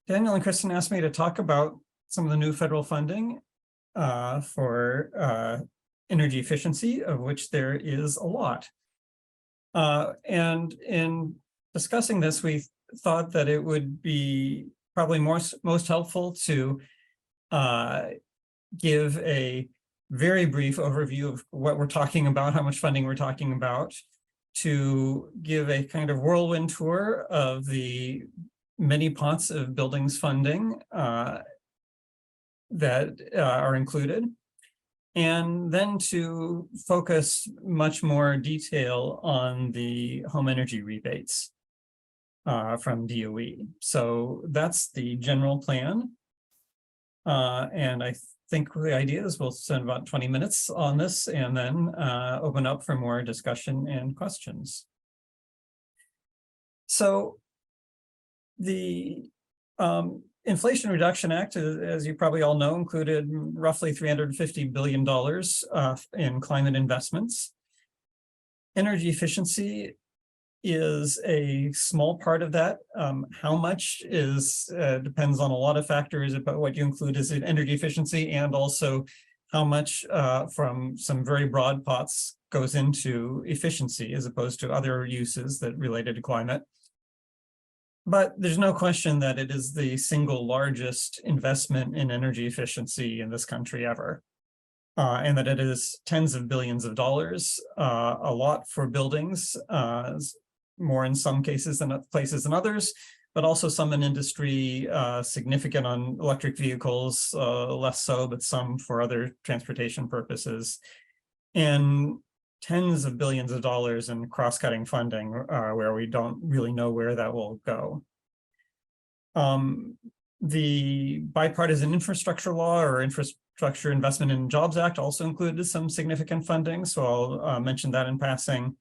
Daniel and Kristen asked me to talk about some of the new federal funding for energy efficiency, of which there is a lot. And in discussing this, we thought that it would be probably most helpful to give a very brief overview of what we're talking about, how much funding we're talking about, to give a kind of whirlwind tour of the many pots of buildings funding that are included, and then to focus much more detail on the home energy rebates from DOE. So that's the general plan. And I think the idea is we'll spend about 20 minutes on this and then open up for more discussion and questions. So the Inflation Reduction Act, as you probably all know, included roughly $350 billion in climate investments. Energy efficiency is a small part of that. How much is depends on a lot of factors about what you include as energy efficiency, and also how much from some very broad pots goes into efficiency as opposed to other uses that related to climate. But there's no question that it is the single largest investment in energy efficiency in this country ever. And that it is tens of billions of dollars, a lot for buildings, more in some cases than places than others, but also some in industry, significant on electric vehicles, less so, but some for other transportation purposes. And tens of billions of dollars in cross-cutting funding where we don't really know where that will go. The Bipartisan Infrastructure Law, or Infrastructure Investment and Jobs Act, also included some significant funding, so I'll mention that in passing.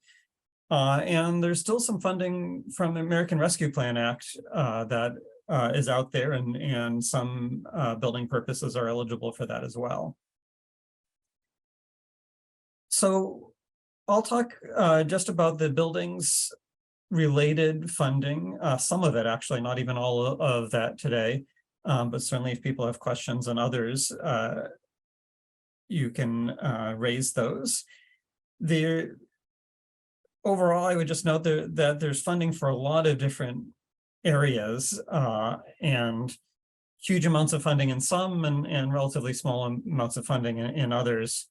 And there's still some funding from the American Rescue Plan Act that is out there, and some building purposes are eligible for that as well. So I'll talk just about the buildings related funding, some of it actually, not even all of that today, but certainly if people have questions on others, you can raise those. Overall, I would just note that there's funding for a lot of different areas and huge amounts of funding in some and relatively small amounts of funding in others.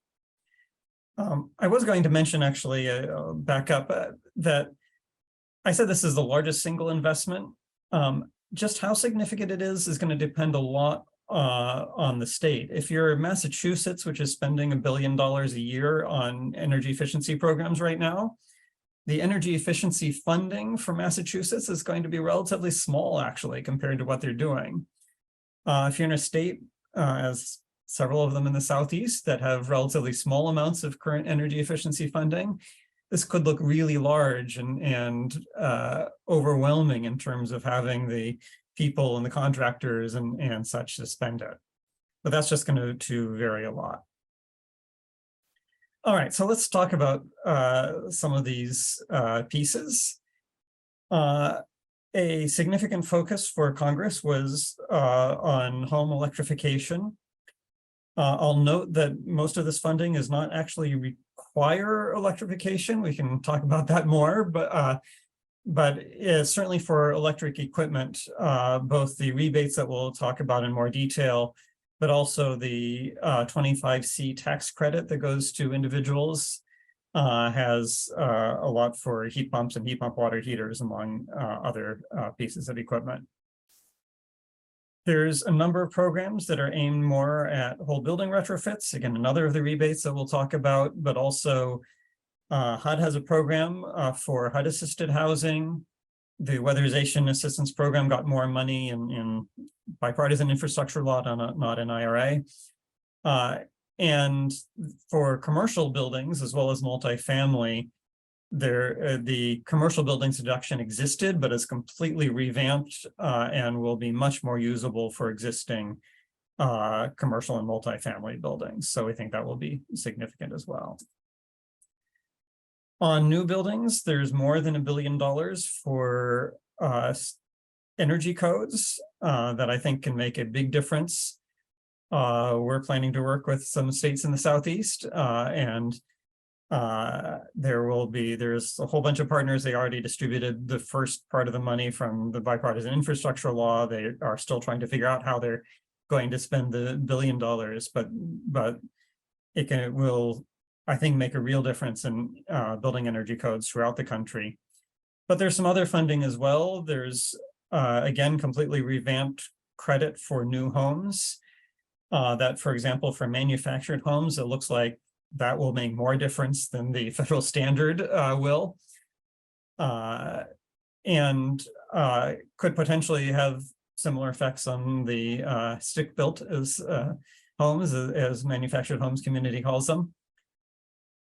I was going to mention, actually, back up, that I said this is the largest single investment. Just how significant it is going to depend a lot on the state. If you're Massachusetts, which is spending $1 billion a year on energy efficiency programs right now, the energy efficiency funding for Massachusetts is going to be relatively small, actually, compared to what they're doing. If you're in a state, as several of them in the Southeast, that have relatively small amounts of current energy efficiency funding, this could look really large and overwhelming in terms of having the people and the contractors and such to spend it. But that's just going to vary a lot. All right, so let's talk about some of these pieces. A significant focus for Congress was on home electrification. I'll note that most of this funding is not actually require electrification. We can talk about that more, but certainly for electric equipment, both the rebates that we'll talk about in more detail, but also the 25C tax credit that goes to individuals has a lot for heat pumps and heat pump water heaters, among other pieces of equipment. There's a number of programs that are aimed more at whole building retrofits. Again, another of the rebates that we'll talk about, but also HUD has a program for HUD-assisted housing. The Weatherization Assistance Program got more money in bipartisan infrastructure law, not in IRA. And for commercial buildings, as well as multifamily, the commercial buildings deduction existed, but is completely revamped and will be much more usable for existing commercial and multifamily buildings. So we think that will be significant as well. On new buildings, there's more than $1 billion for energy codes that I think can make a big difference. We're planning to work with some states in the Southeast, and there's a whole bunch of partners. They already distributed the first part of the money from the bipartisan infrastructure law. They are still trying to figure out how they're going to spend the $1 billion, but it will, I think, make a real difference in building energy codes throughout the country. But there's some other funding as well. There's, again, completely revamped credit for new homes. That, for example, for manufactured homes, it looks like that will make more difference than the federal standard will. And could potentially have similar effects on the stick-built as homes, as manufactured homes community calls them.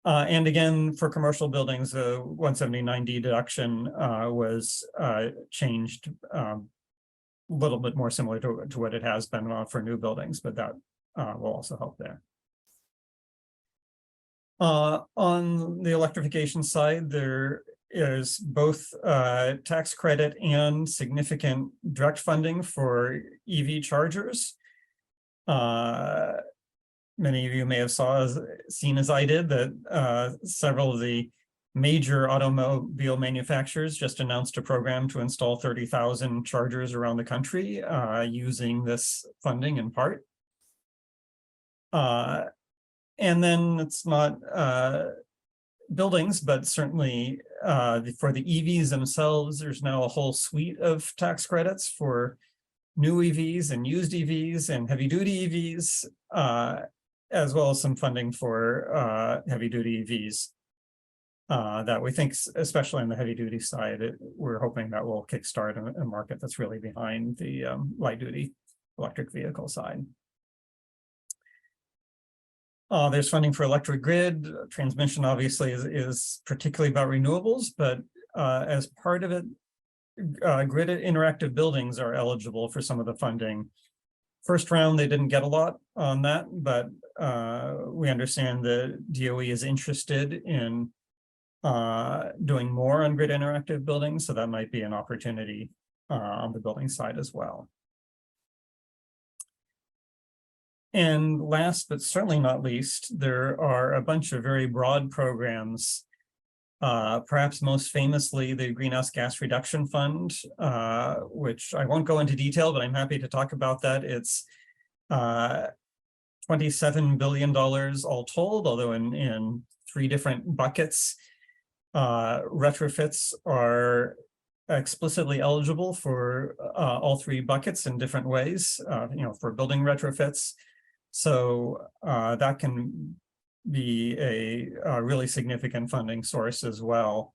And again, for commercial buildings, the 179D deduction was changed a little bit more similar to what it has been for new buildings, but that will also help there. On the electrification side, there is both tax credit and significant direct funding for EV chargers. Many of you may have seen as I did that several of the major automobile manufacturers just announced a program to install 30,000 chargers around the country using this funding in part. And then it's not buildings, but certainly for the EVs themselves, there's now a whole suite of tax credits for new EVs and used EVs and heavy-duty EVs, as well as some funding for heavy-duty EVs that we think, especially on the heavy-duty side, we're hoping that will kickstart a market that's really behind the light-duty electric vehicle side. There's funding for electric grid. Transmission obviously is particularly about renewables, but as part of it, grid interactive buildings are eligible for some of the funding. First round, they didn't get a lot on that, but we understand the DOE is interested in doing more on grid interactive buildings, so that might be an opportunity on the building side as well. And last, but certainly not least, there are a bunch of very broad programs, perhaps most famously the Greenhouse Gas Reduction Fund, which I won't go into detail, but I'm happy to talk about that. It's $27 billion all told, although in 3 different buckets. Retrofits are explicitly eligible for all 3 buckets in different ways, for building retrofits. So that can be a really significant funding source as well.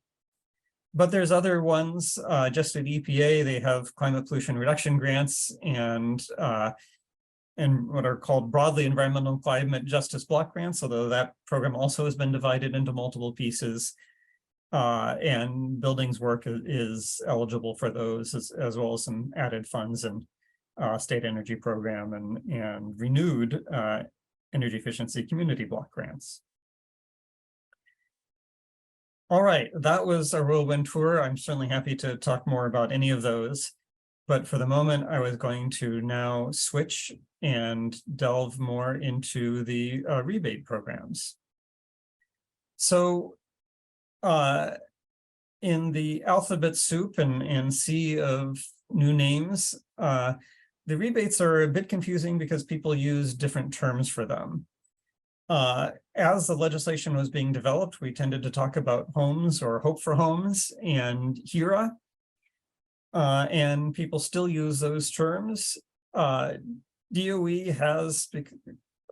But there's other ones, just at EPA, they have climate pollution reduction grants and what are called broadly environmental and climate justice block grants, although that program also has been divided into multiple pieces. And buildings work is eligible for those as well as some added funds and state energy program and renewed energy efficiency community block grants. All right, that was a whirlwind tour. I'm certainly happy to talk more about any of those, but for the moment, I was going to now switch and delve more into the rebate programs. So in the alphabet soup and sea of new names, the rebates are a bit confusing because people use different terms for them. As the legislation was being developed, we tended to talk about homes or hope for homes and HERA, and people still use those terms. DOE has,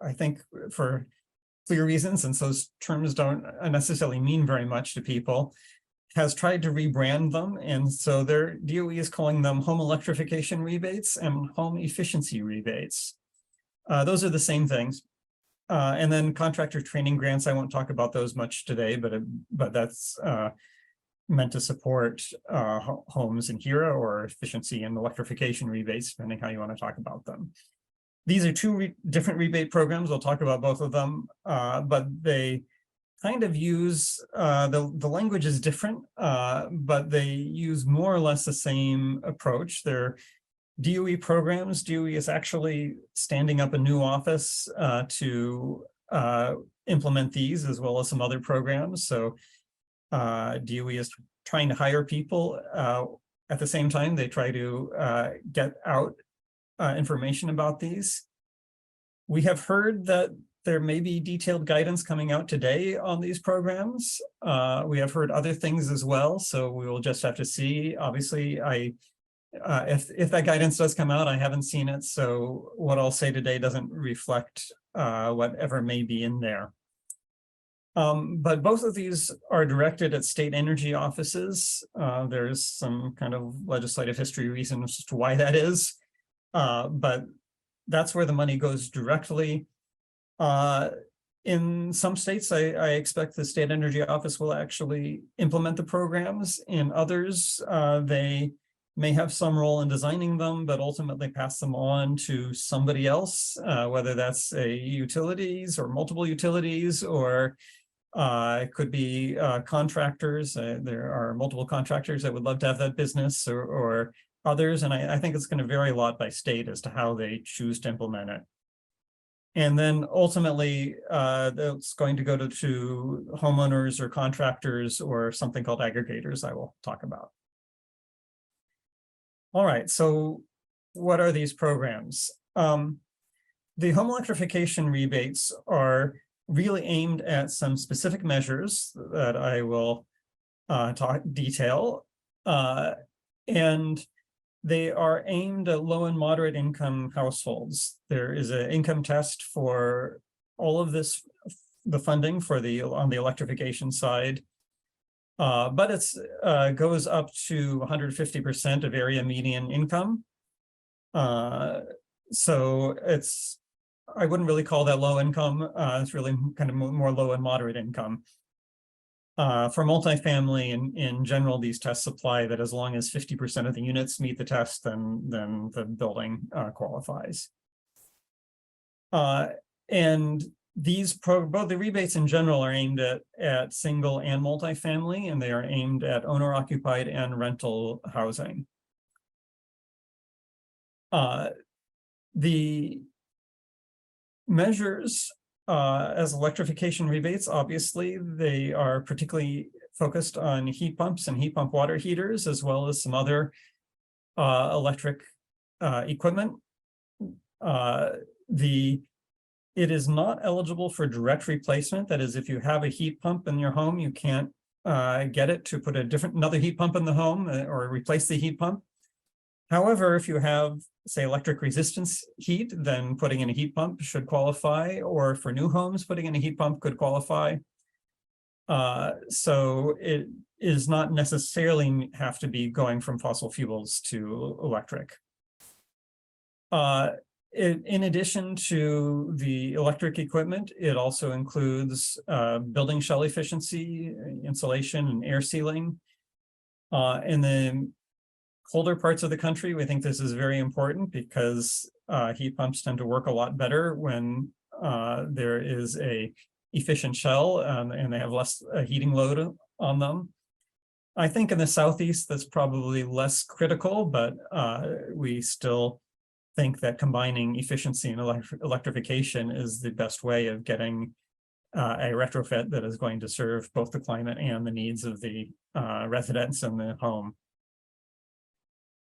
I think for clear reasons, since those terms don't necessarily mean very much to people, has tried to rebrand them. And so their DOE is calling them home electrification rebates and home efficiency rebates. Those are the same things. And then contractor training grants, I won't talk about those much today, but that's meant to support homes in HERA or efficiency and electrification rebates, depending how you want to talk about them. These are 2 different rebate programs. I'll talk about both of them, but they kind of use, the language is different, but they use more or less the same approach. They're DOE programs. DOE is actually standing up a new office to implement these, as well as some other programs. So DOE is trying to hire people. At the same time, they try to get out information about these. We have heard that there may be detailed guidance coming out today on these programs. We have heard other things as well, so we will just have to see. Obviously, if that guidance does come out, I haven't seen it, so what I'll say today doesn't reflect whatever may be in there. But both of these are directed at state energy offices. There's some kind of legislative history reasons as to why that is, but that's where the money goes directly. In some states, I expect the state energy office will actually implement the programs. In others, they may have some role in designing them, but ultimately pass them on to somebody else, whether that's a utilities or multiple utilities, or it could be contractors. There are multiple contractors that would love to have that business, or others. And I think it's going to vary a lot by state as to how they choose to implement it. And then ultimately, it's going to go to homeowners or contractors or something called aggregators I will talk about. All right, so what are these programs? The home electrification rebates are really aimed at some specific measures that I will detail. And they are aimed at low and moderate income households. There is an income test for all of this, the funding for on the electrification side, but it's goes up to 150% of area median income. So I wouldn't really call that low income. It's really kind of more low and moderate income. For multifamily in general, these tests apply that as long as 50% of the units meet the test, then the building qualifies. And both the rebates in general are aimed at single and multifamily, and they are aimed at owner-occupied and rental housing. The measures as electrification rebates, obviously, they are particularly focused on heat pumps and heat pump water heaters, as well as some other electric equipment. It is not eligible for direct replacement. That is, if you have a heat pump in your home, you can't get it to put another heat pump in the home or replace the heat pump. However, if you have, say, electric resistance heat, then putting in a heat pump should qualify, or for new homes, putting in a heat pump could qualify. So it is not necessarily have to be going from fossil fuels to electric. In addition to the electric equipment, it also includes building shell efficiency, insulation, and air sealing. In the colder parts of the country, we think this is very important because heat pumps tend to work a lot better when there is a efficient shell and they have less heating load on them. I think in the Southeast, that's probably less critical, but we still think that combining efficiency and electrification is the best way of getting a retrofit that is going to serve both the climate and the needs of the residents in the home.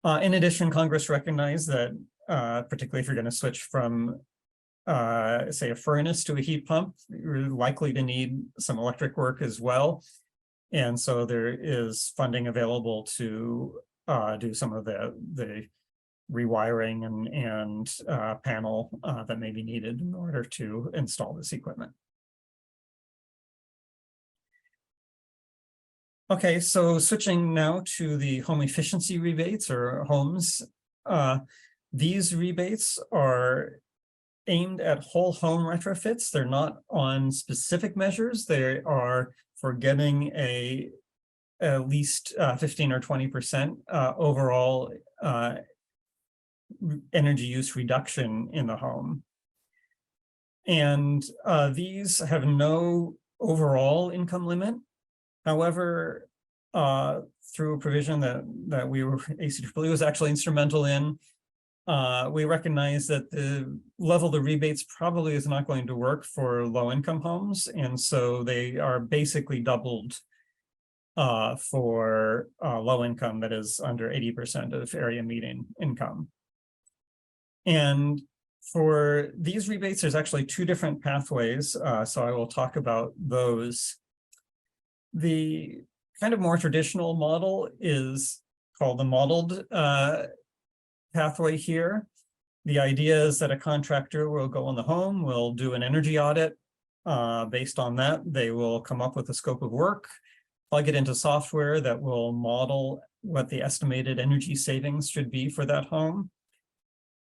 In addition, Congress recognized that, particularly if you're going to switch from, say, a furnace to a heat pump, you're likely to need some electric work as well. And so there is funding available to do some of the rewiring and panel that may be needed in order to install this equipment. Okay, so switching now to the home efficiency rebates or homes. These rebates are aimed at whole home retrofits. They're not on specific measures. They are for getting at least 15 or 20% overall energy use reduction in the home. And these have no overall income limit. However, through a provision that ACEEE was actually instrumental in, we recognize that the level of the rebates probably is not going to work for low-income homes, and so they are basically doubled for low income that is under 80% of area median income. And for these rebates, there's actually two different pathways, so I will talk about those. The kind of more traditional model is called the modeled pathway here. The idea is that a contractor will go on the home, will do an energy audit. Based on that, they will come up with a scope of work, plug it into software that will model what the estimated energy savings should be for that home.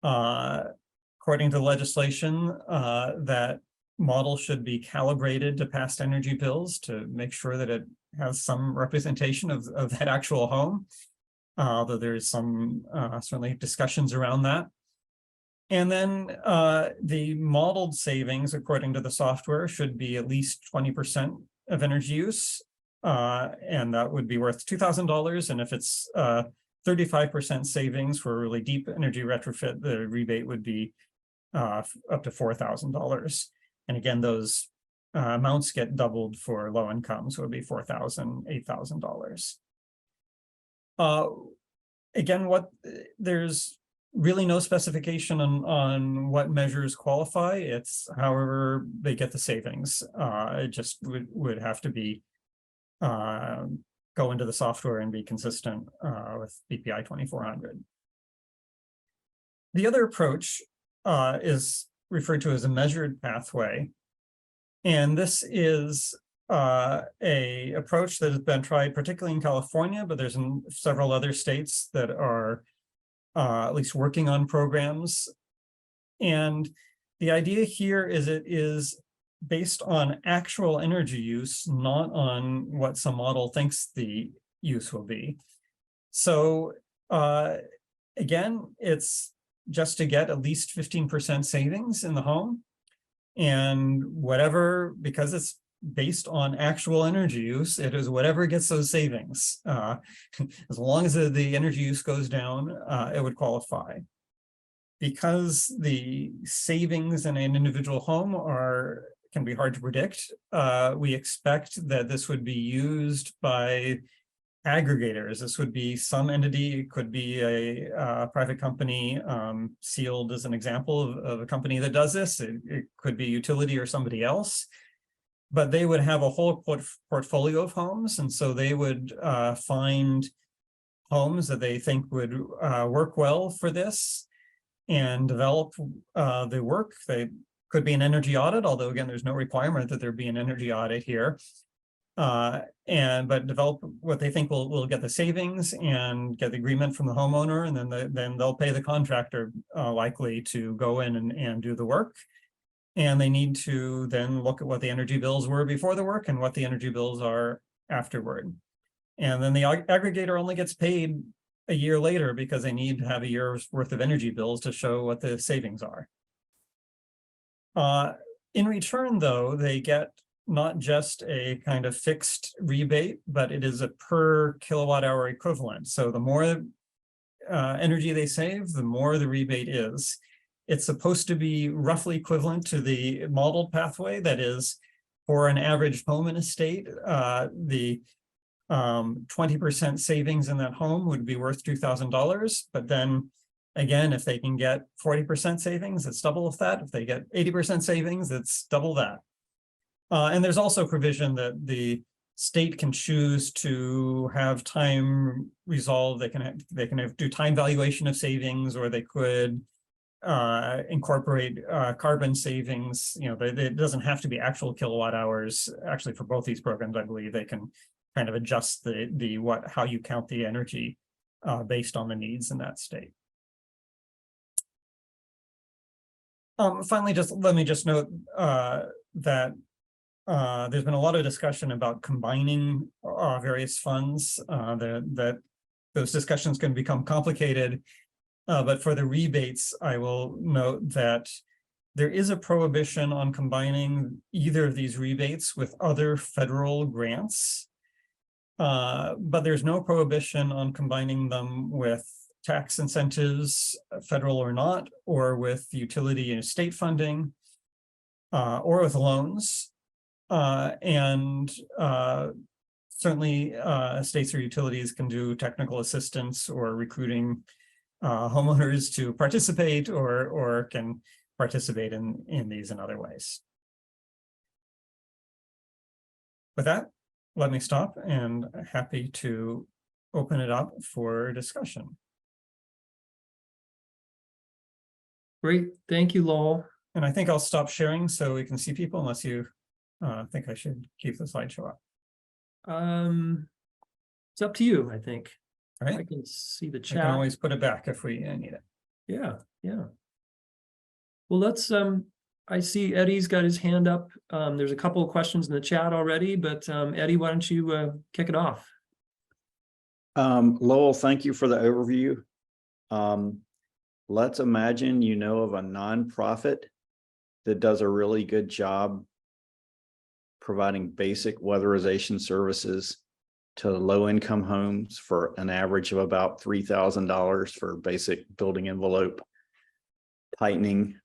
According to legislation, that model should be calibrated to past energy bills to make sure that it has some representation of that actual home, although there's some certainly discussions around that. And then the modeled savings, according to the software, should be at least 20% of energy use, and that would be worth $2,000. And if it's 35% savings for a really deep energy retrofit, the rebate would be up to $4,000. And again, those amounts get doubled for low income, so it would be $4,000, $8,000. Again, there's really no specification on what measures qualify. It's however they get the savings. It just would have to be go into the software and be consistent with BPI 2400. The other approach is referred to as a measured pathway. And this is a approach that has been tried particularly in California, but there's in several other states that are at least working on programs. And the idea here is it is based on actual energy use, not on what some model thinks the use will be. So again, it's just to get at least 15% savings in the home. And whatever, because it's based on actual energy use, it is whatever gets those savings. As long as the energy use goes down, it would qualify. Because the savings in an individual home can be hard to predict, we expect that this would be used by aggregators. This would be some entity, it could be a private company. Sealed as an example of a company that does this. It could be a utility or somebody else, but they would have a whole portfolio of homes. And so they would find homes that they think would work well for this and develop the work. They could be an energy audit, although again, there's no requirement that there be an energy audit here. But develop what they think will get the savings and get the agreement from the homeowner, and then they'll pay the contractor likely to go in and do the work. And they need to then look at what the energy bills were before the work and what the energy bills are afterward. And then the aggregator only gets paid a year later because they need to have a year's worth of energy bills to show what the savings are. In return, though, they get not just a kind of fixed rebate, but it is a per kilowatt hour equivalent. So the more energy they save, the more the rebate is. It's supposed to be roughly equivalent to the modeled pathway. That is, for an average home in a state, the 20% savings in that home would be worth $2,000. But then again, if they can get 40% savings, it's double of that. If they get 80% savings, it's double that. And there's also provision that the state can choose to have time resolved. They can do time valuation of savings, or they could incorporate carbon savings. You know, it doesn't have to be actual kilowatt hours. Actually, for both these programs, I believe they can kind of adjust how you count the energy based on the needs in that state. Finally, let me note that there's been a lot of discussion about combining various funds, that those discussions can become complicated. But for the rebates, I will note that There is a prohibition on combining either of these rebates with other federal grants, but there's no prohibition on combining them with tax incentives, federal or not, or with utility and state funding, or with loans. Certainly states or utilities can do technical assistance or recruiting homeowners to participate, or can participate in these in other ways. With that, let me stop, and happy to open it up for discussion. Great, thank you, Lowell. And I think I'll stop sharing so we can see people, unless you think I should keep the slideshow up. It's up to you, I think. All right. I can see the I chat. can always put it back if we need it. Yeah. Well, let's, I see Eddie's got his hand up. There's a couple of questions in the chat already, but Eddie, why don't you kick it off? Lowell, thank you for the overview. Let's imagine you know of a nonprofit that does a really good job providing basic weatherization services to low-income homes for an average of about $3,000 for basic building envelope tightening,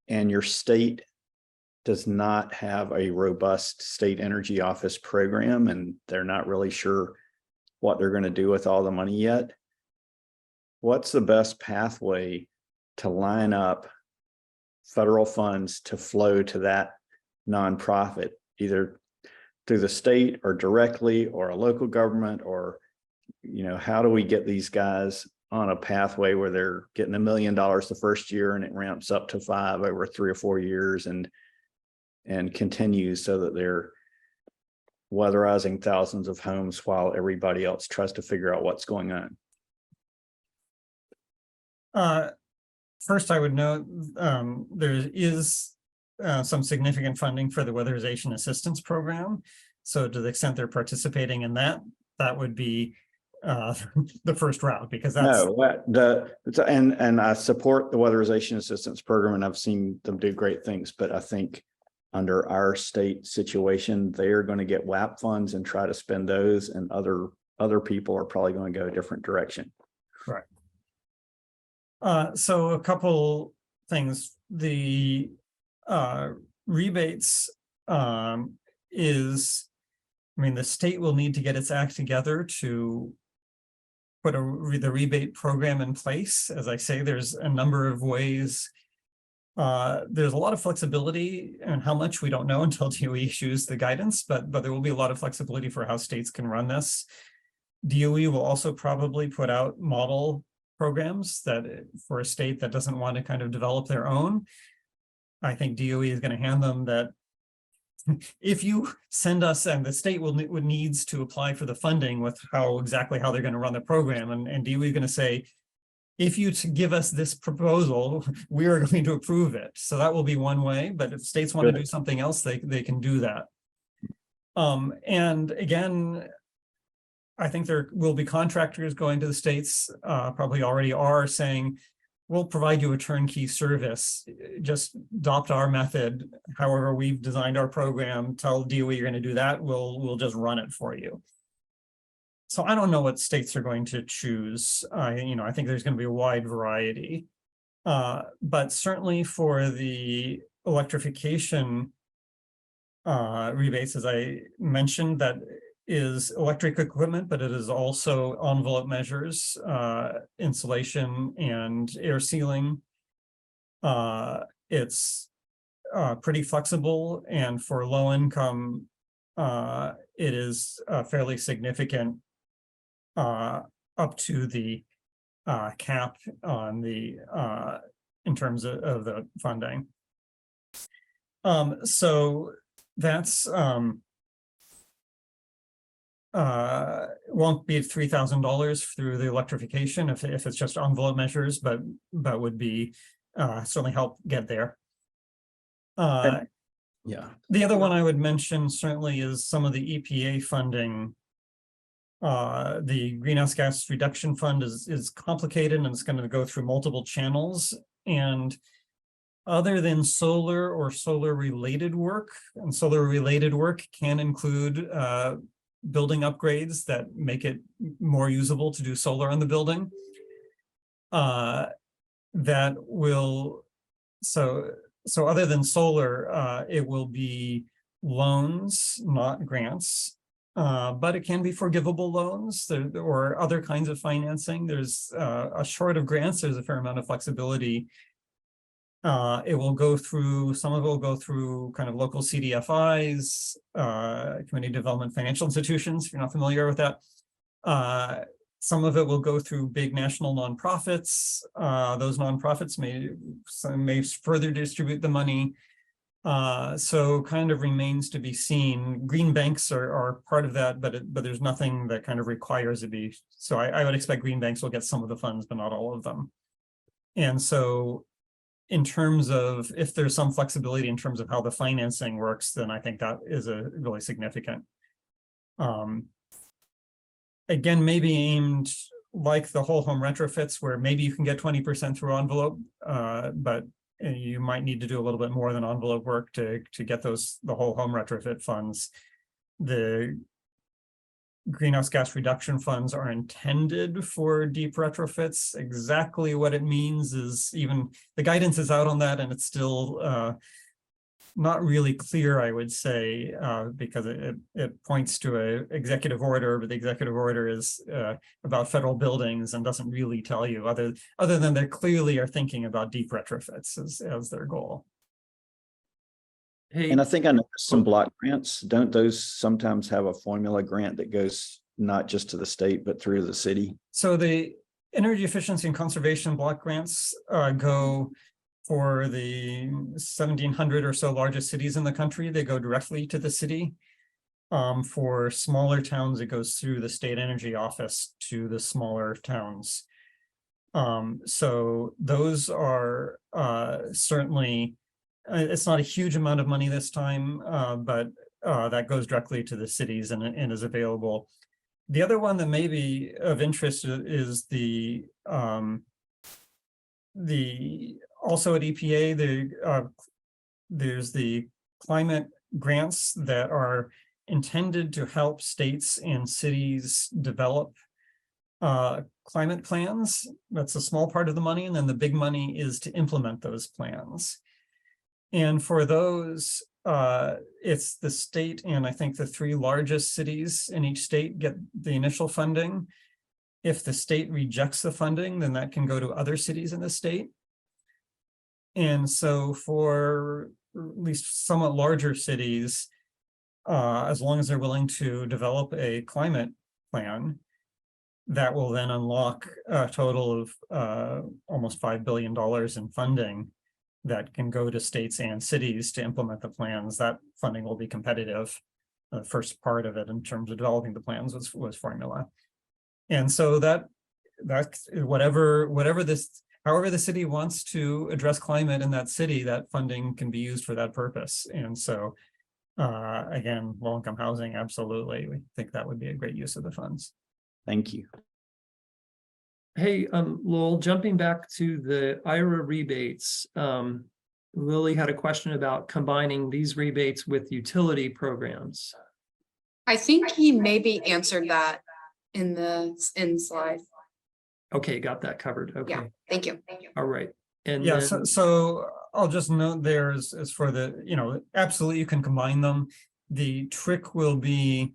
and your state does not have a robust state energy office program, and they're not really sure what they're going to do with all the money yet. What's the best pathway to line up federal funds to flow to that nonprofit, either through the state or directly, or a local government, or, how do we get these guys on a pathway where they're getting $1 million the first year and it ramps up to 5 over 3 or 4 years and continues, so that they're weatherizing thousands of homes while everybody else tries to figure out what's going on? First, I would note there is some significant funding for the Weatherization Assistance Program. So to the extent they're participating in that, that would be the first route, because that's and I support the Weatherization Assistance Program, and I've seen them do great things, but I think under our state situation, they're going to get WAP funds and try to spend those, and other people are probably going to go a different direction. Right. So a couple things. The rebates the state will need to get its act together to put the rebate program in place. As I say, there's a number of ways. There's a lot of flexibility, and how much we don't know until DOE issues the guidance, but there will be a lot of flexibility for how states can run this. DOE will also probably put out model programs that for a state that doesn't want to kind of develop their own. I think DOE is going to hand them that if you send us, and the state would needs to apply for the funding with exactly how they're going to run the program, and DOE is going to say, if you give us this proposal, we are going to approve it. So that will be one way, but if states want to do something else, they can do that. And again, I think there will be contractors going to the states, probably already are, saying, we'll provide you a turnkey service. Just adopt our method. However we've designed our program, tell DOE you're going to do that. We'll just run it for you. So I don't know what states are going to choose. I think there's going to be a wide variety. But certainly for the electrification rebates, as I mentioned, that is electric equipment, but it is also envelope measures, insulation and air sealing. It's pretty flexible, and for low income, it is fairly significant, up to the cap on the in terms of the funding. So that's won't be $3,000 through the electrification if it's just envelope measures, but would be certainly help get there. Yeah. The other one I would mention certainly is some of the EPA funding. The Greenhouse Gas Reduction Fund is complicated, and it's going to go through multiple channels. And other than solar or solar related work, and solar related work can include building upgrades that make it more usable to do solar on the building. That will, so other than solar, it will be loans, not grants. But it can be forgivable loans or other kinds of financing. There's short of grants, there's a fair amount of flexibility. It will go through, some of it will go through kind of local CDFIs, community development financial institutions, if you're not familiar with that. Some of it will go through big national nonprofits. Those nonprofits may further distribute the money. So kind of remains to be seen. Green banks are part of that, but there's nothing that kind of requires it be. So I would expect green banks will get some of the funds, but not all of them. And so in terms of, if there's some flexibility in terms of how the financing works, then I think that is a really significant. Again, maybe aimed like the whole home retrofits, where maybe you can get 20% through envelope, but you might need to do a little bit more than envelope work to get the whole home retrofit funds. The greenhouse gas reduction funds are intended for deep retrofits. Exactly what it means is, even the guidance is out on that, and it's still not really clear, I would say, because it points to an executive order, but the executive order is about federal buildings and doesn't really tell you, other than they clearly are thinking about deep retrofits as their goal. Hey, And I think I know some block grants. Don't those sometimes have a formula grant that goes not just to the state, but through the city? So the energy efficiency and conservation block grants go for the 1,700 or so largest cities in the country. They go directly to the city. For smaller towns, it goes through the state energy office to the smaller towns. So those are certainly, it's not a huge amount of money this time, but that goes directly to the cities and is available. The other one that may be of interest is also at EPA, there's the climate grants that are intended to help states and cities develop climate plans. That's a small part of the money, and then the big money is to implement those plans. And for those, it's the state and I think the 3 largest cities in each state get the initial funding. If the state rejects the funding, then that can go to other cities in the state. And so for at least somewhat larger cities, as long as they're willing to develop a climate plan, that will then unlock a total of almost $5 billion in funding that can go to states and cities to implement the plans. That funding will be competitive. The first part of it in terms of developing the plans was formula. And so that's however the city wants to address climate in that city, that funding can be used for that purpose. And so again, low-income housing, absolutely. We think that would be a great use of the funds. Thank you. Hey, Lowell, jumping back to the IRA rebates, Lily had a question about combining these rebates with utility programs. I think he maybe answered that in the slide. Okay, got that covered. Okay. Yeah, thank you. All right. And yeah, then, so I'll just note there is for the, absolutely you can combine them. The trick will be,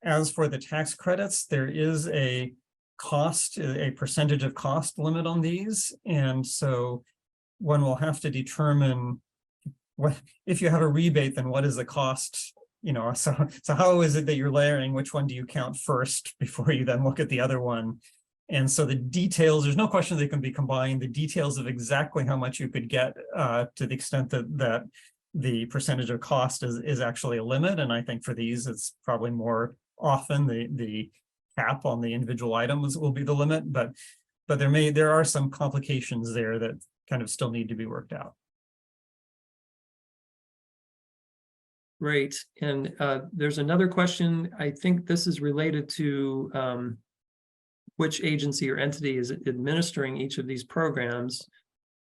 as for the tax credits, there is a percentage of cost limit on these. And so one will have to determine if you have a rebate, then what is the cost? So how is it that you're layering? Which one do you count first before you then look at the other one? And so the details, there's no question they can be combined. The details of exactly how much you could get to the extent that the percentage of cost is actually a limit. And I think for these, it's probably more often the cap on the individual items will be the limit, but there are some complications there that kind of still need to be worked out. Great. And there's another question. I think this is related to which agency or entity is administering each of these programs.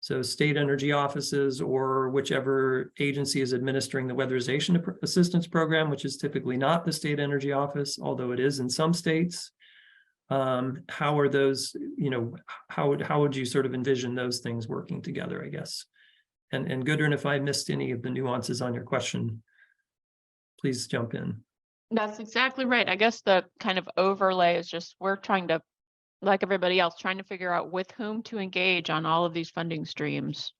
So state energy offices or whichever agency is administering the weatherization assistance program, which is typically not the state energy office, although it is in some states. How are those, how would you sort of envision those things working together, I guess? And Gudrun, if I missed any of the nuances on your question, please jump in. That's exactly right. I guess the kind of overlay is just we're trying to, like everybody else, trying to figure out with whom to engage on all of these funding streams.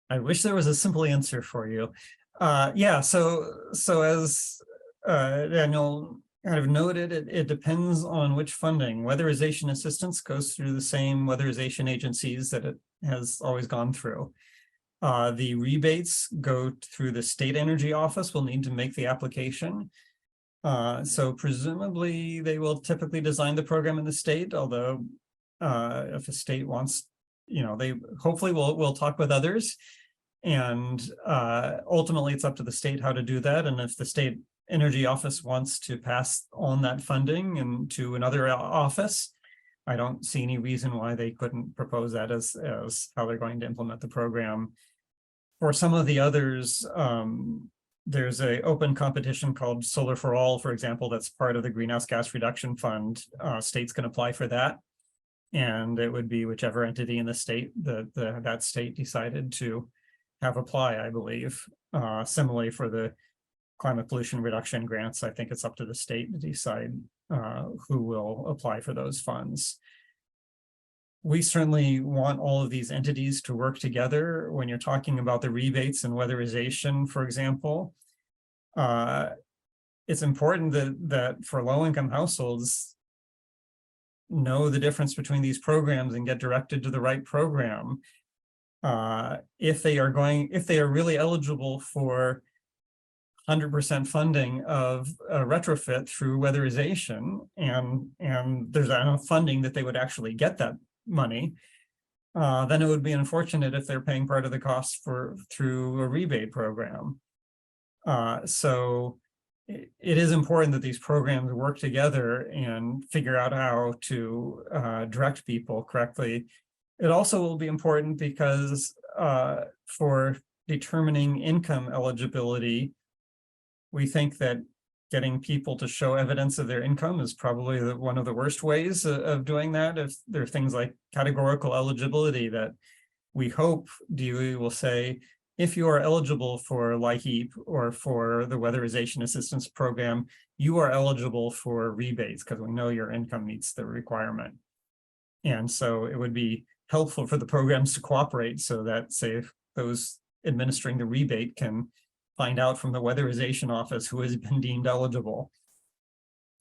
I wish there was a simple answer for you. Yeah, so as Daniel kind of noted, it depends on which funding. Weatherization assistance goes through the same weatherization agencies that it has always gone through. The rebates go through the state energy office. Will need to make the application. So presumably they will typically design the program in the state, although if a state wants, they hopefully will talk with others. And ultimately it's up to the state how to do that. And if the state energy office wants to pass on that funding and to another office, I don't see any reason why they couldn't propose that as how they're going to implement the program. For some of the others, there's an open competition called Solar for All, for example, that's part of the Greenhouse Gas Reduction Fund. States can apply for that. And it would be whichever entity in the state that state decided to have apply, I believe. Similarly for the climate pollution reduction grants, I think it's up to the state to decide who will apply for those funds. We certainly want all of these entities to work together. When you're talking about the rebates and weatherization, for example, it's important that for low-income households know the difference between these programs and get directed to the right program. If they are really eligible for 100% funding of a retrofit through weatherization, and there's enough funding that they would actually get that money, then it would be unfortunate if they're paying part of the cost through a rebate program. So it is important that these programs work together and figure out how to direct people correctly. It also will be important because for determining income eligibility, we think that getting people to show evidence of their income is probably one of the worst ways of doing that. If there are things like categorical eligibility that we hope DOE will say, if you are eligible for LIHEAP or for the weatherization assistance program, you are eligible for rebates because we know your income meets the requirement. And so it would be helpful for the programs to cooperate so that, say, if those administering the rebate can find out from the weatherization office who has been deemed eligible.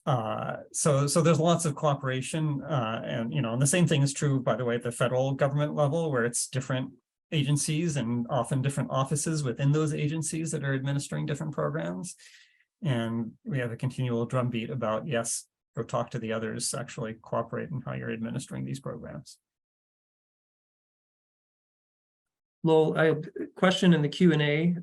So there's lots of cooperation, and the same thing is true, by the way, at the federal government level, where it's different agencies and often different offices within those agencies that are administering different programs. And we have a continual drumbeat about, yes, go talk to the others, actually cooperate in how you're administering these programs. Lowell, I have a question in the Q&A.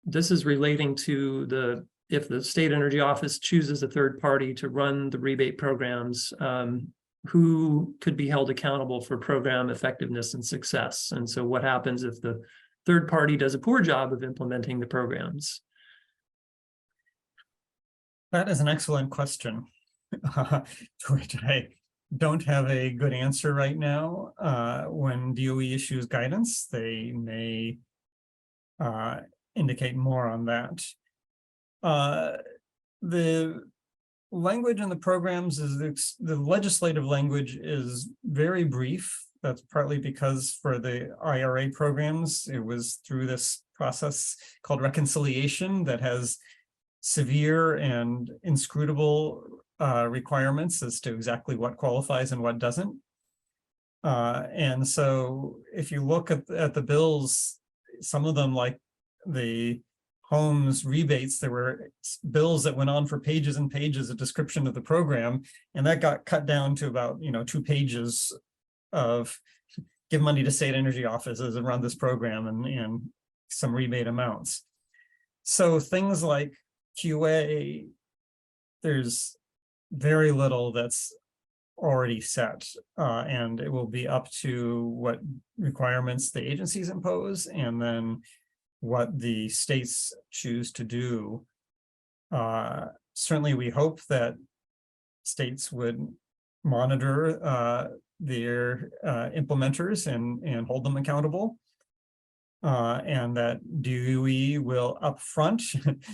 This is relating to if the state energy office chooses a third party to run the rebate programs, who could be held accountable for program effectiveness and success? And so what happens if the third party does a poor job of implementing the programs? That is an excellent question, to which I don't have a good answer right now. When DOE issues guidance, they may indicate more on that. The language in the programs is the legislative language is very brief. That's partly because for the IRA programs, it was through this process called reconciliation that has severe and inscrutable requirements as to exactly what qualifies and what doesn't. And so if you look at the bills, some of them, like the homes rebates, there were bills that went on for pages and pages of description of the program, and that got cut down to about 2 pages of give money to state energy offices and run this program and some rebate amounts. So things like QA, there's very little that's already set, and it will be up to what requirements the agencies impose and then what the states choose to do. Certainly, we hope that states would monitor their implementers and hold them accountable. And that DOE will upfront,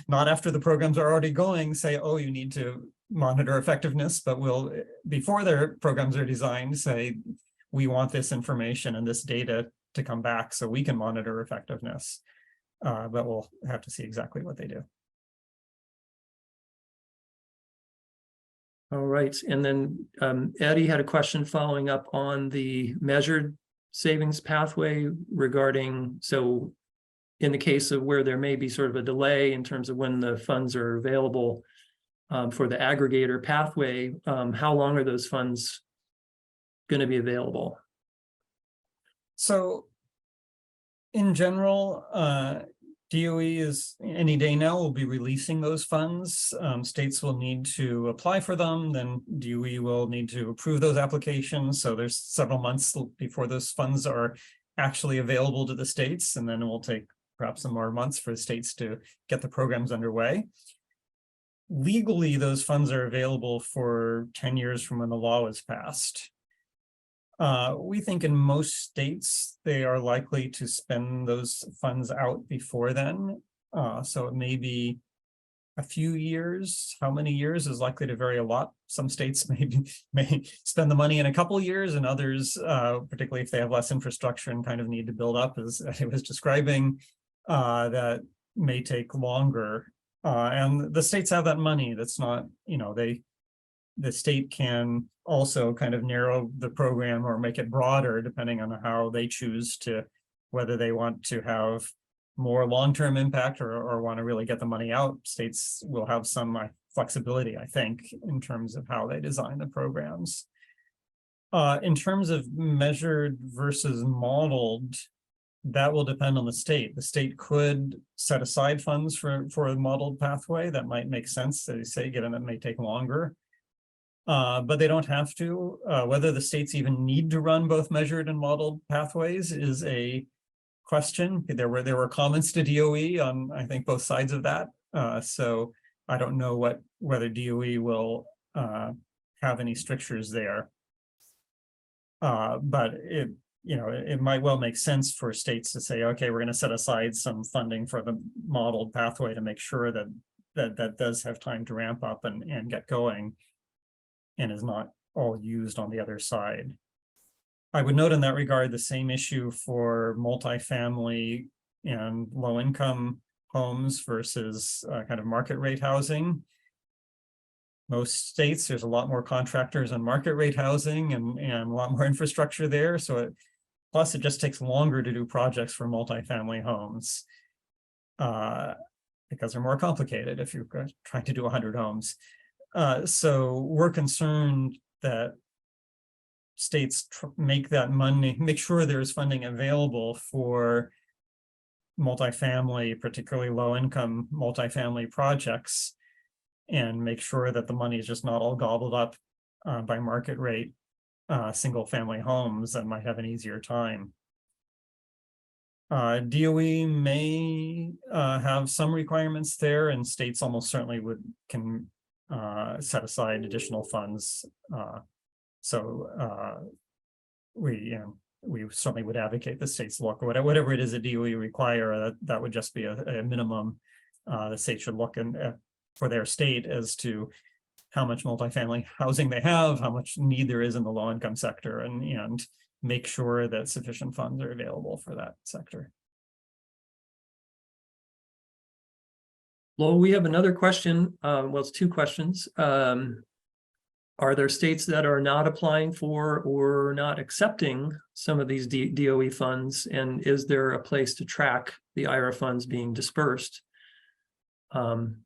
not after the programs are already going, say, oh, you need to monitor effectiveness, but will, before their programs are designed, say, we want this information and this data to come back so we can monitor effectiveness. But we'll have to see exactly what they do. All right, and then Eddie had a question following up on the measured savings pathway regarding, so in the case of where there may be sort of a delay in terms of when the funds are available for the aggregator pathway, how long are those funds going to be available? So in general, DOE is any day now will be releasing those funds. States will need to apply for them, then DOE will need to approve those applications. So there's several months before those funds are actually available to the states, and then it will take perhaps some more months for the states to get the programs underway. Legally, those funds are available for 10 years from when the law was passed. We think in most states, they are likely to spend those funds out before then. So it may be a few years. How many years is likely to vary a lot. Some states may spend the money in a couple of years, and others, particularly if they have less infrastructure and kind of need to build up, as I was describing, that may take longer. And the states have that money. That's not, the state can also kind of narrow the program or make it broader depending on how they choose to, whether they want to have more long-term impact or want to really get the money out. States will have some flexibility, I think, in terms of how they design the programs. In terms of measured versus modeled, that will depend on the state. The state could set aside funds for a modeled pathway. That might make sense, as you say, given that it may take longer. But they don't have to. Whether the states even need to run both measured and modeled pathways is a question. There were comments to DOE on, I think, both sides of that. So I don't know whether DOE will have any strictures there. But it might well make sense for states to say, okay, we're going to set aside some funding for the modeled pathway to make sure that does have time to ramp up and get going, and is not all used on the other side. I would note in that regard the same issue for multifamily and low-income homes versus kind of market rate housing. Most states, there's a lot more contractors on market rate housing and a lot more infrastructure there. So plus it just takes longer to do projects for multifamily homes because they're more complicated if you're trying to do 100 homes. So we're concerned that states make that money, make sure there's funding available for multifamily, particularly low-income multifamily projects, and make sure that the money is just not all gobbled up by market rate single-family homes that might have an easier time. DOE may have some requirements there, and states almost certainly can set aside additional funds. We certainly would advocate the states look, whatever it is that DOE require, that would just be a minimum. The state should look for their state as to how much multifamily housing they have, how much need there is in the low income sector, and make sure that sufficient funds are available for that sector. Lowell, we have another question. Well, it's two questions. Are there states that are not applying for or not accepting some of these DOE funds? And is there a place to track the IRA funds being dispersed? And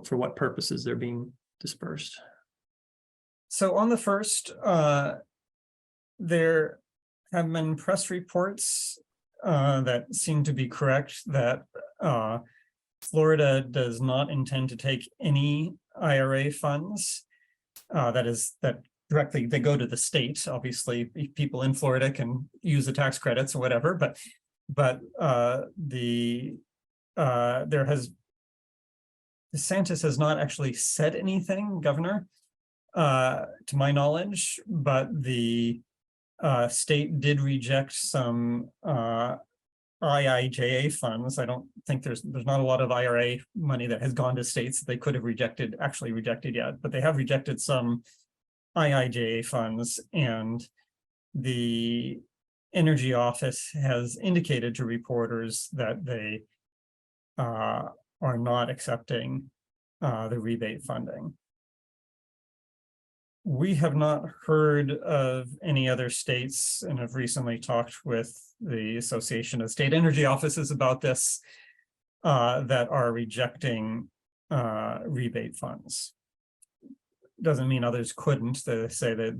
for what purposes they're being dispersed? So on the first, there have been press reports that seem to be correct that Florida does not intend to take any IRA funds. That directly, they go to the state. Obviously, people in Florida can use the tax credits or whatever, but DeSantis has not actually said anything, Governor, to my knowledge, but the state did reject some IIJA funds. I don't think there's not a lot of IRA money that has gone to states that they could have actually rejected yet, but they have rejected some IIJA funds, and the Energy Office has indicated to reporters that they are not accepting the rebate funding. We have not heard of any other states and have recently talked with the Association of State Energy Offices about this that are rejecting rebate funds. Doesn't mean others couldn't. They say that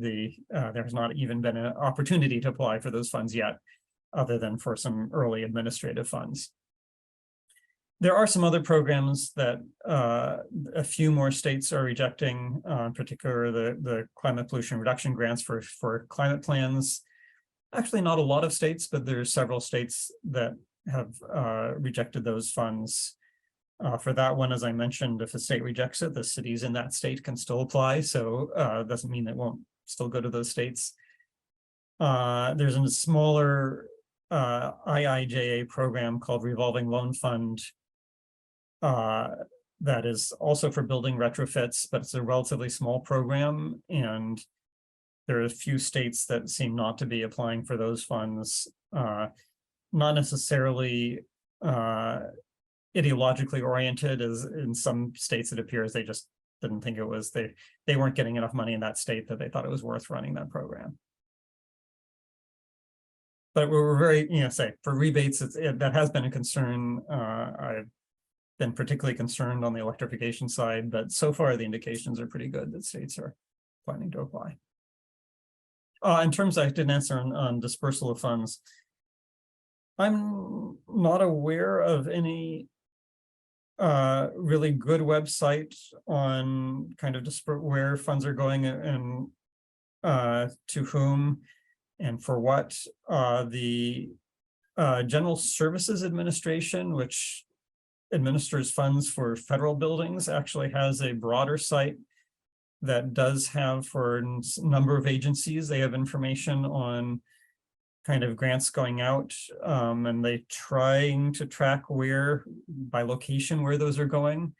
there's not even been an opportunity to apply for those funds yet, other than for some early administrative funds. There are some other programs that a few more states are rejecting, in particular the climate pollution reduction grants for climate plans. Actually, not a lot of states, but there's several states that have rejected those funds. For that one, as I mentioned, if a state rejects it, the cities in that state can still apply. So it doesn't mean it won't still go to those states. There's a smaller IIJA program called Revolving Loan Fund that is also for building retrofits, but it's a relatively small program. And there are a few states that seem not to be applying for those funds, not necessarily ideologically oriented, as in some states it appears they just didn't think it was, they weren't getting enough money in that state that they thought it was worth running that program. But we're very, say for rebates, that has been a concern. I've been particularly concerned on the electrification side, but so far the indications are pretty good that states are planning to apply. In terms, I didn't answer on dispersal of funds. I'm not aware of any really good website on kind of where funds are going and to whom and for what. The General Services Administration, which administers funds for federal buildings, actually has a broader site that does have, for a number of agencies, they have information on kind of grants going out, and they trying to track where by location where those are going.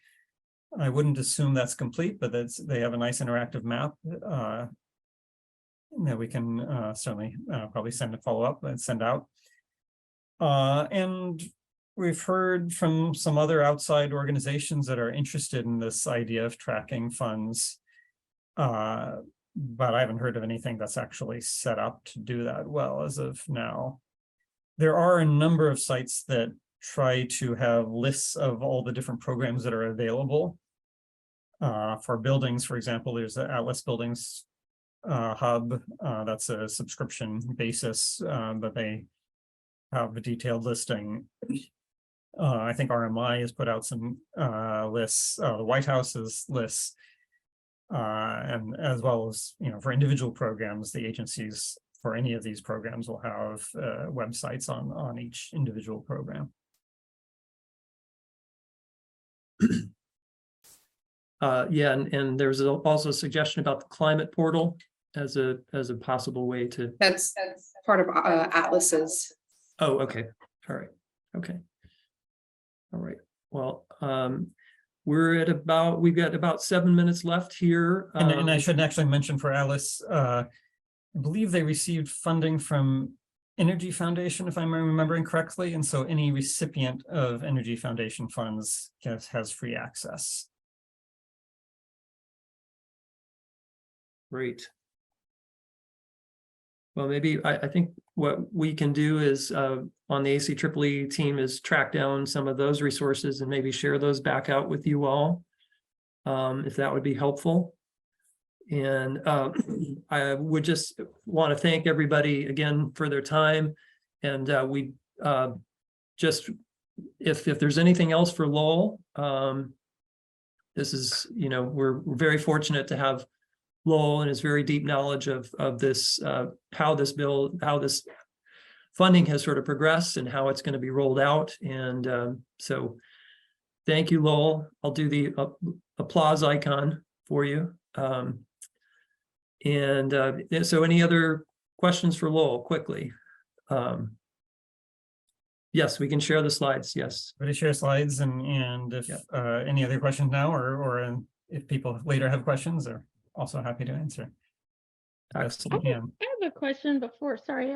I wouldn't assume that's complete, but they have a nice interactive map that we can certainly probably send a follow-up and send out. And we've heard from some other outside organizations that are interested in this idea of tracking funds, but I haven't heard of anything that's actually set up to do that well as of now. There are a number of sites that try to have lists of all the different programs that are available. For buildings, for example, there's the Atlas Buildings Hub. That's a subscription basis, but they have a detailed listing. I think RMI has put out some lists, the White House's lists, and as well as, for individual programs, the agencies for any of these programs will have websites on each individual program. Yeah, and there's also a suggestion about the climate portal as a possible way to. That's part of Atlas's. Oh, okay. All right. Okay. All right. Well, we've got about 7 minutes left here. And I should actually mention for Atlas, I believe they received funding from Energy Foundation, if I'm remembering correctly. And so any recipient of Energy Foundation funds has free access. Great. Well, maybe I think what we can do is on the ACEEE team is track down some of those resources and maybe share those back out with you all, if that would be helpful. And I would just want to thank everybody again for their time. And we just, if there's anything else for Lowell, this is, we're very fortunate to have Lowell and his very deep knowledge of this, how this funding has sort of progressed and how it's going to be rolled out. And so thank you, Lowell. I'll do the applause icon for you. So any other questions for Lowell quickly? Yes, we can share the slides. Yes. Ready to share slides and if any other questions now or if people later have questions, they're also happy to answer. Excellent. I have a question before. Sorry.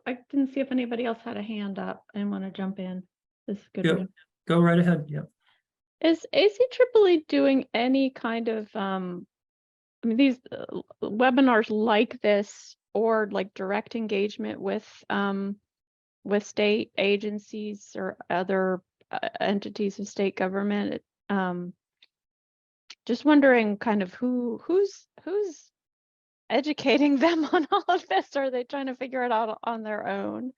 I didn't see if anybody else had a hand up and want to jump in. This is good. Yep. Go right ahead. Yeah. Is ACEEE doing any kind of these webinars like this or like direct engagement with state agencies or other entities of state government? Just wondering kind of who's educating them on all of this? Or are they trying to figure it out on their own?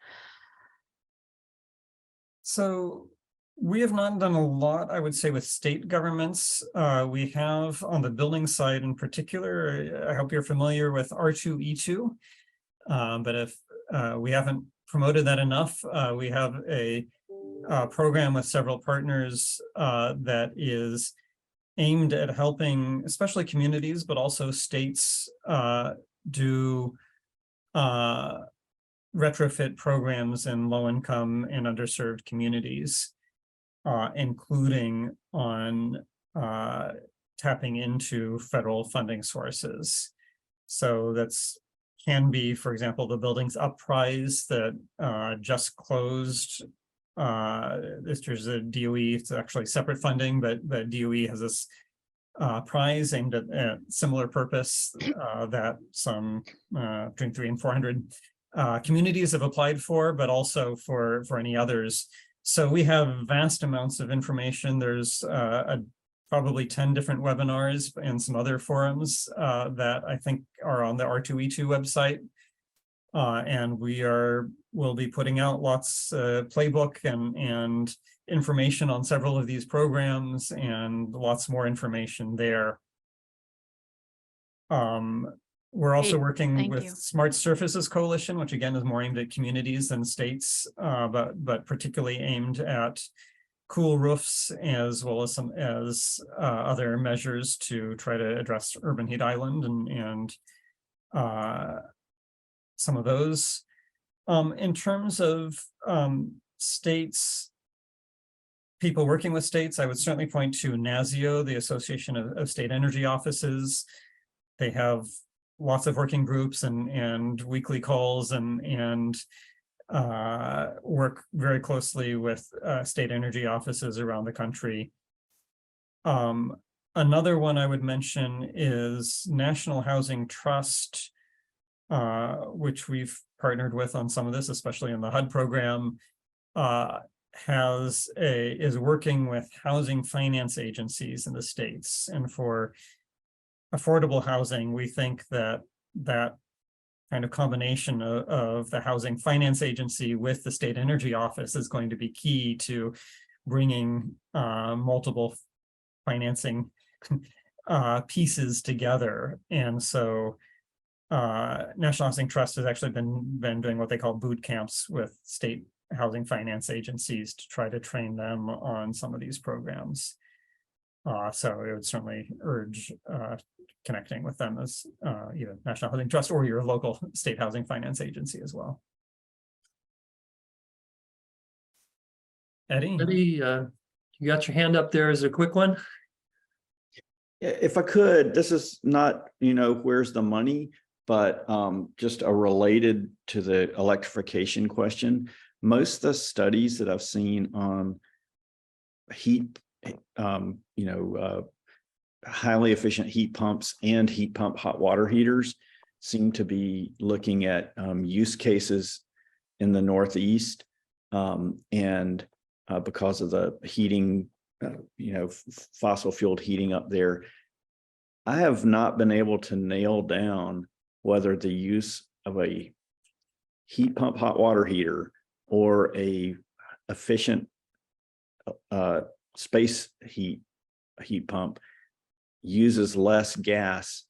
So we have not done a lot, I would say, with state governments. We have on the building side in particular, I hope you're familiar with R2E2, but if we haven't promoted that enough, we have a program with several partners that is aimed at helping, especially communities, but also states do retrofit programs in low-income and underserved communities, including on tapping into federal funding sources. So that's can be, for example, the Buildings Up Prize that just closed. There's a DOE, it's actually separate funding, but the DOE has this prize aimed at similar purpose that some between 300 and 400 communities have applied for, but also for any others. So we have vast amounts of information. There's probably 10 different webinars and some other forums that I think are on the R2E2 website. And we'll be putting out lots playbook and information on several of these programs and lots more information there. We're also working with Smart Surfaces Coalition, which again is more aimed at communities than states, but particularly aimed at cool roofs as well as some other measures to try to address urban heat island and some of those. In terms of states, people working with states, I would certainly point to NASEO, the Association of State Energy Offices. They have lots of working groups and weekly calls and work very closely with state energy offices around the country. Another one I would mention is National Housing Trust, which we've partnered with on some of this, especially in the HUD program, is working with housing finance agencies in the states. And for affordable housing, we think that kind of combination of the housing finance agency with the state energy office is going to be key to bringing multiple financing pieces together. And so National Housing Trust has actually been doing what they call boot camps with state housing finance agencies to try to train them on some of these programs. So I would certainly urge connecting with them as either National Housing Trust or your local state housing finance agency as well. Eddie? Eddie, you got your hand up there as a quick one. If I could, this is not, where's the money, but just a related to the electrification question. Most of the studies that I've seen on heat, highly efficient heat pumps and heat pump hot water heaters seem to be looking at use cases in the Northeast, and because of the heating, fossil fueled heating up there. I have not been able to nail down whether the use of a heat pump hot water heater or a efficient space heat pump uses less gas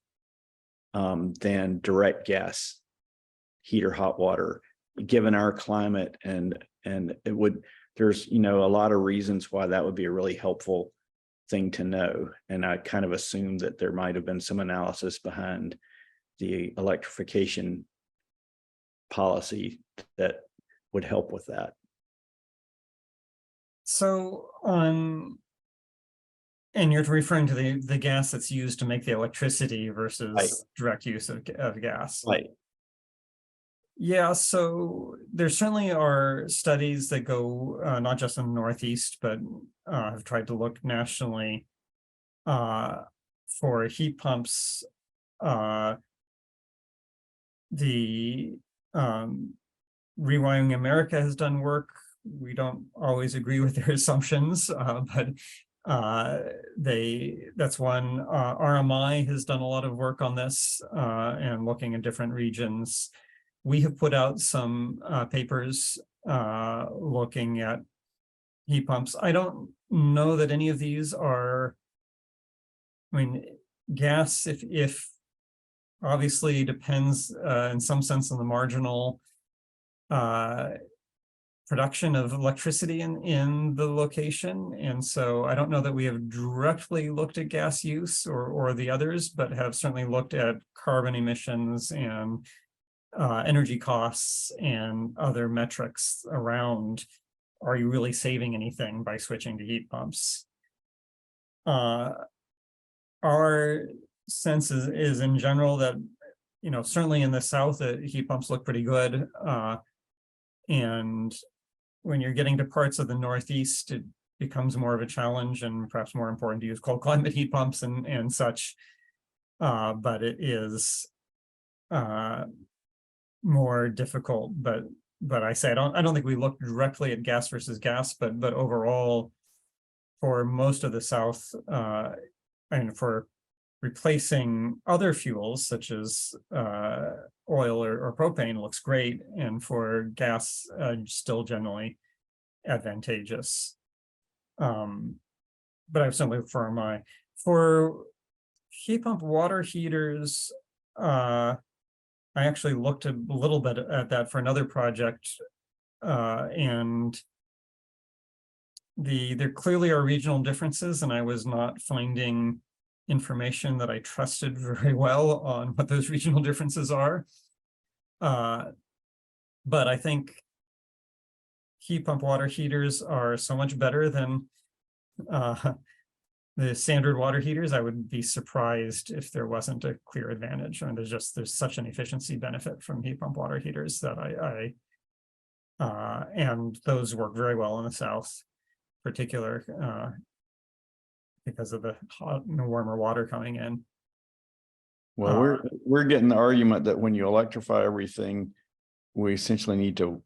than direct gas heater, hot water, given our climate. And it would, there's, you know, a lot of reasons why that would be a really helpful thing to know. And I kind of assumed that there might have been some analysis behind the electrification policy that would help with that. So and you're referring to the gas that's used to make the electricity versus Right. direct use of gas. Right. Yeah, so there certainly are studies that go not just in the Northeast, but have tried to look nationally for heat pumps. The Rewiring America has done work. We don't always agree with their assumptions, but that's one. RMI has done a lot of work on this and looking at different regions. We have put out some papers looking at heat pumps. I don't know that any of these are, I mean, gas, if obviously depends in some sense on the marginal production of electricity in the location. And so I don't know that we have directly looked at gas use or the others, but have certainly looked at carbon emissions and energy costs and other metrics around, are you really saving anything by switching to heat pumps? Our sense is in general that, you know, certainly in the South, heat pumps look pretty good. And when you're getting to parts of the Northeast, it becomes more of a challenge and perhaps more important to use cold climate heat pumps and such. But it is more difficult. But I say I don't think we look directly at gas versus gas, but overall, for most of the South, and for replacing other fuels such as oil or propane looks great, and for gas still generally advantageous. But I've certainly for heat pump water heaters, I actually looked a little bit at that for another project, and there clearly are regional differences, and I was not finding information that I trusted very well on what those regional differences are. But I think heat pump water heaters are so much better than the standard water heaters. I would be surprised if there wasn't a clear advantage. I mean, there's such an efficiency benefit from heat pump water heaters that and those work very well in the South, particular because of the hot and warmer water coming in. Well, we're getting the argument that when you electrify everything, we essentially need to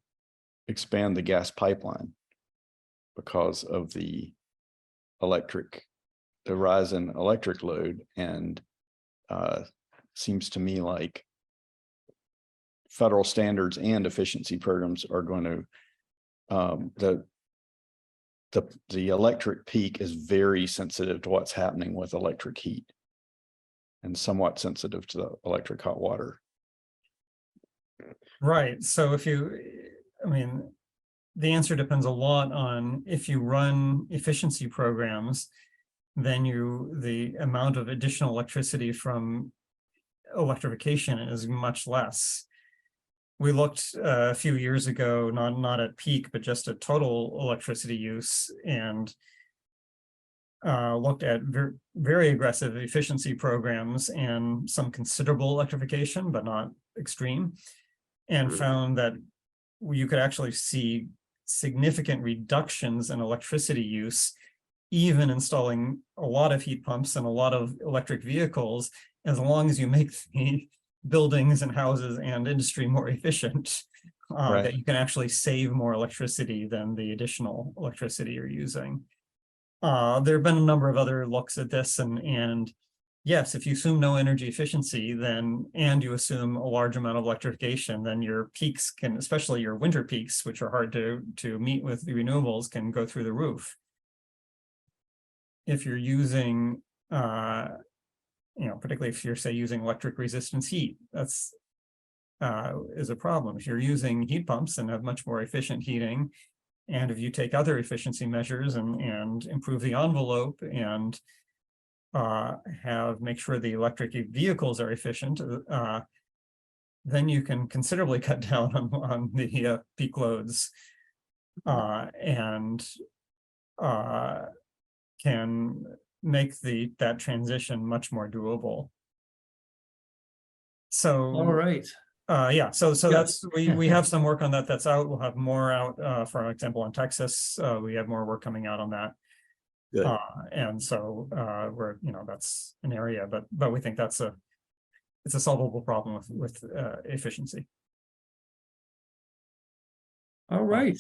expand the gas pipeline because of the rise in electric load. And seems to me like federal standards and efficiency programs are going to, the electric peak is very sensitive to what's happening with electric heat and somewhat sensitive to the electric hot water. Right. So I mean, the answer depends a lot on if you run efficiency programs, then the amount of additional electricity from electrification is much less. We looked a few years ago, not at peak, but just at total electricity use, and looked at very aggressive efficiency programs and some considerable electrification, but not extreme, and found that you could actually see significant reductions in electricity use, even installing a lot of heat pumps and a lot of electric vehicles, as long as you make the buildings and houses and industry more efficient, Right. that you can actually save more electricity than the additional electricity you're using. There have been a number of other looks at this, and yes, if you assume no energy efficiency, and you assume a large amount of electrification, then your peaks can, especially your winter peaks, which are hard to meet with the renewables, can go through the roof. If you're using particularly if you're, say, using electric resistance heat, that's is a problem. If you're using heat pumps and have much more efficient heating, and if you take other efficiency measures and improve the envelope and make sure the electric vehicles are efficient, then you can considerably cut down on the peak loads and can make that transition much more doable. So, All right. yeah, so Yeah. that's, we have some work on that that's out. We'll have more out, for example, in Texas. We have more work coming out on that. Good. And so we're, that's an area, but we think it's a solvable problem with efficiency. All right.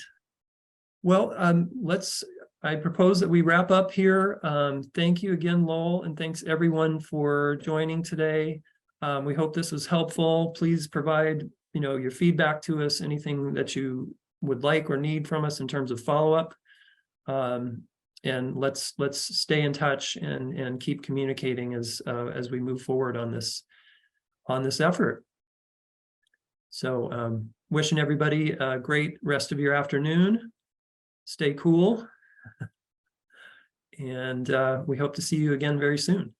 Well, I propose that we wrap up here. Thank you again, Lowell, and thanks everyone for joining today. We hope this was helpful. Please provide, your feedback to us, anything that you would like or need from us in terms of follow-up. And let's stay in touch and keep communicating as we move forward on this effort. So wishing everybody a great rest of your afternoon. Stay cool. And we hope to see you again very soon.